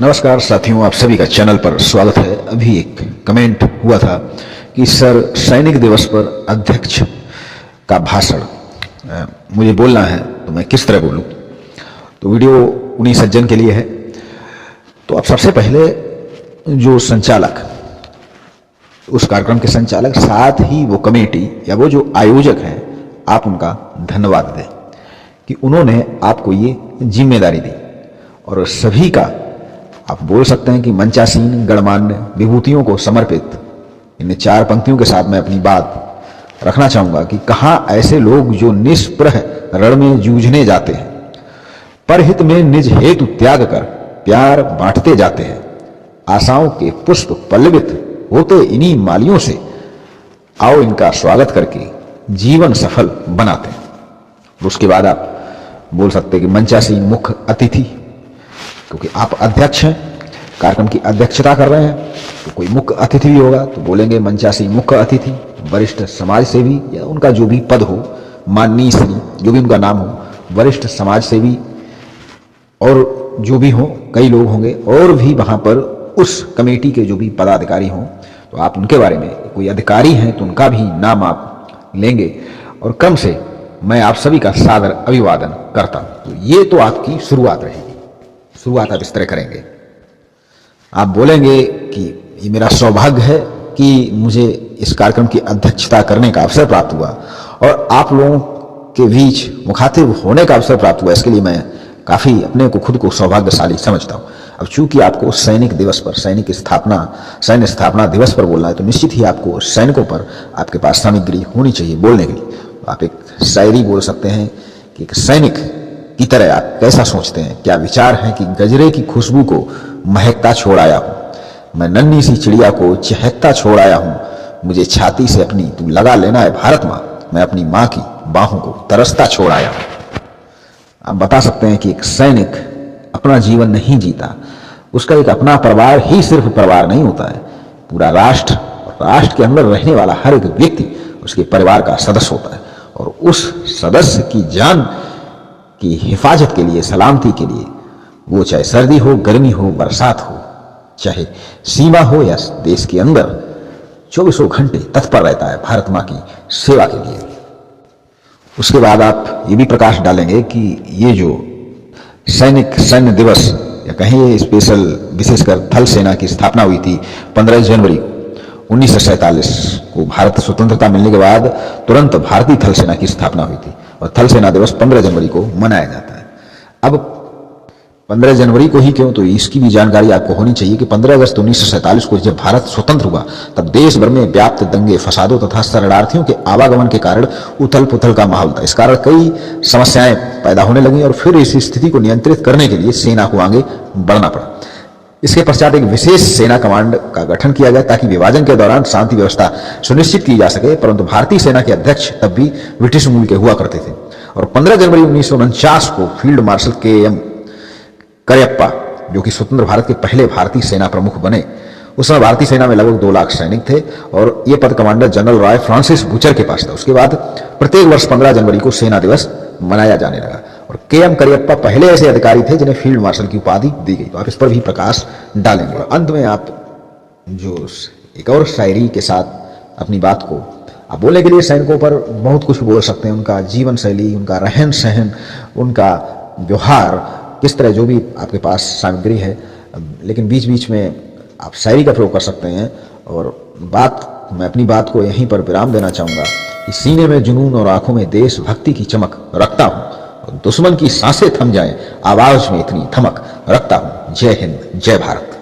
नमस्कार साथियों, आप सभी का चैनल पर स्वागत है। अभी एक कमेंट हुआ था कि सर सैनिक दिवस पर अध्यक्ष का भाषण मुझे बोलना है तो मैं किस तरह बोलूं। तो वीडियो उन्हीं सज्जन के लिए है। तो अब सबसे पहले जो संचालक, उस कार्यक्रम के संचालक, साथ ही वो कमेटी या वो जो आयोजक हैं, आप उनका धन्यवाद दें कि उन्होंने आपको ये जिम्मेदारी दी। और सभी का आप बोल सकते हैं कि मंचासीन गणमान्य विभूतियों को समर्पित इन 4 पंक्तियों के साथ मैं अपनी बात रखना चाहूंगा कि कहाँ ऐसे लोग जो निष्प्रह रण में जूझने जाते हैं, परहित में निज हेतु त्याग कर प्यार बांटते जाते हैं, आशाओं के पुष्प पल्लवित होते इन्हीं मालियों से, आओ इनका स्वागत करके जीवन सफल बनाते हैं। उसके बाद आप बोल सकते हैं कि मंचासीन मुख्य अतिथि, क्योंकि आप अध्यक्ष हैं, कार्यक्रम की अध्यक्षता कर रहे हैं, तो कोई मुख्य अतिथि भी होगा, तो बोलेंगे मंचासीन मुख्य अतिथि, वरिष्ठ समाज सेवी या उनका जो भी पद हो, माननीय श्री जो भी उनका नाम हो, वरिष्ठ समाज सेवी और जो भी हो, कई लोग होंगे और भी वहां पर उस कमेटी के जो भी पदाधिकारी हों, तो आप उनके बारे में, कोई अधिकारी हैं तो उनका भी नाम आप लेंगे और क्रम से मैं आप सभी का सादर अभिवादन करता हूं। तो ये तो आपकी शुरुआत रहेगी। शुरुआत आप इस तरह करेंगे, आप बोलेंगे कि ये मेरा सौभाग्य है कि मुझे इस कार्यक्रम की अध्यक्षता करने का अवसर प्राप्त हुआ और आप लोगों के बीच मुखातिब होने का अवसर प्राप्त हुआ। इसके लिए मैं काफ़ी अपने को खुद को सौभाग्यशाली समझता हूँ। अब चूंकि आपको सैनिक दिवस पर, सैन्य स्थापना दिवस पर बोलना है, तो निश्चित ही आपको सैनिकों पर आपके पास सामग्री होनी चाहिए बोलने के लिए। तो आप एक शायरी बोल सकते हैं कि एक सैनिक की तरह आप कैसा सोचते हैं, क्या विचार है कि गजरे की खुशबू को महकता छोड़ आया हूं, मैं नन्ही सी चिड़िया को चहकता छोड़ आया हूं, मुझे छाती से अपनी तू लगा लेना है भारत मां, मैं अपनी मां की बाहों को तरसता छोड़ आया हूं। आप बता सकते हैं कि एक सैनिक अपना जीवन नहीं जीता, उसका एक अपना परिवार ही सिर्फ परिवार नहीं होता है, पूरा राष्ट्र और राष्ट्र के अंदर रहने वाला हर एक व्यक्ति उसके परिवार का सदस्य होता है। और उस सदस्य की जान की हिफाजत के लिए, सलामती के लिए, वो चाहे सर्दी हो, गर्मी हो, बरसात हो, चाहे सीमा हो या देश के अंदर, 24 घंटे तत्पर रहता है भारत मां की सेवा के लिए। उसके बाद आप ये भी प्रकाश डालेंगे कि ये जो सैन्य दिवस या कहें स्पेशल, विशेषकर थल सेना की स्थापना हुई थी 15 जनवरी 1947 को, भारत स्वतंत्रता मिलने के बाद तुरंत भारतीय थल सेना की स्थापना हुई थी और थल सेना दिवस 15 जनवरी को मनाया जाता है। अब 15 जनवरी को ही क्यों, तो इसकी भी जानकारी आपको होनी चाहिए कि 15 अगस्त 1947 को जब भारत स्वतंत्र हुआ, तब देश भर में व्याप्त दंगे फसादों तथा शरणार्थियों के आवागमन के कारण उथल पुथल का माहौल था। इस कारण कई समस्याएं पैदा होने लगी और फिर इस स्थिति को नियंत्रित करने के लिए सेना को आगे बढ़ना पड़ा। इसके पश्चात एक विशेष सेना कमांड का गठन किया गया ताकि विभाजन के दौरान शांति व्यवस्था सुनिश्चित की जा सके, परंतु भारतीय सेना के अध्यक्ष तब भी ब्रिटिश मूल के हुआ करते थे। और 15 जनवरी 1949 को फील्ड मार्शल के.एम. करियप्पा, जो कि स्वतंत्र भारत के पहले भारतीय सेना प्रमुख बने, उस समय भारतीय सेना में लगभग 2 लाख सैनिक थे और यह पद commander general Roy Francis butcher के पास था। उसके बाद प्रत्येक वर्ष 15 जनवरी को सेना दिवस मनाया जाने लगा और के.एम. करियप्पा पहले ऐसे अधिकारी थे जिन्हें फील्ड मार्शल की उपाधि दी गई। तो आप इस पर भी प्रकाश डालेंगे। और अंत में आप जो एक और शायरी के साथ अपनी बात को आप बोलने के लिए सैनिकों पर बहुत कुछ बोल सकते हैं, उनका जीवन शैली, उनका रहन सहन, उनका व्यवहार, किस तरह जो भी आपके पास सामग्री है, लेकिन बीच बीच में आप शायरी का प्रयोग कर सकते हैं। और मैं अपनी बात को यहीं पर विराम देना चाहूँगा कि सीने में जुनून और आंखों में देशभक्ति की चमक रखता हूँ और दुश्मन की सांसें थम जाएं, आवाज में इतनी धमक रखता हूँ। जय हिंद, जय भारत।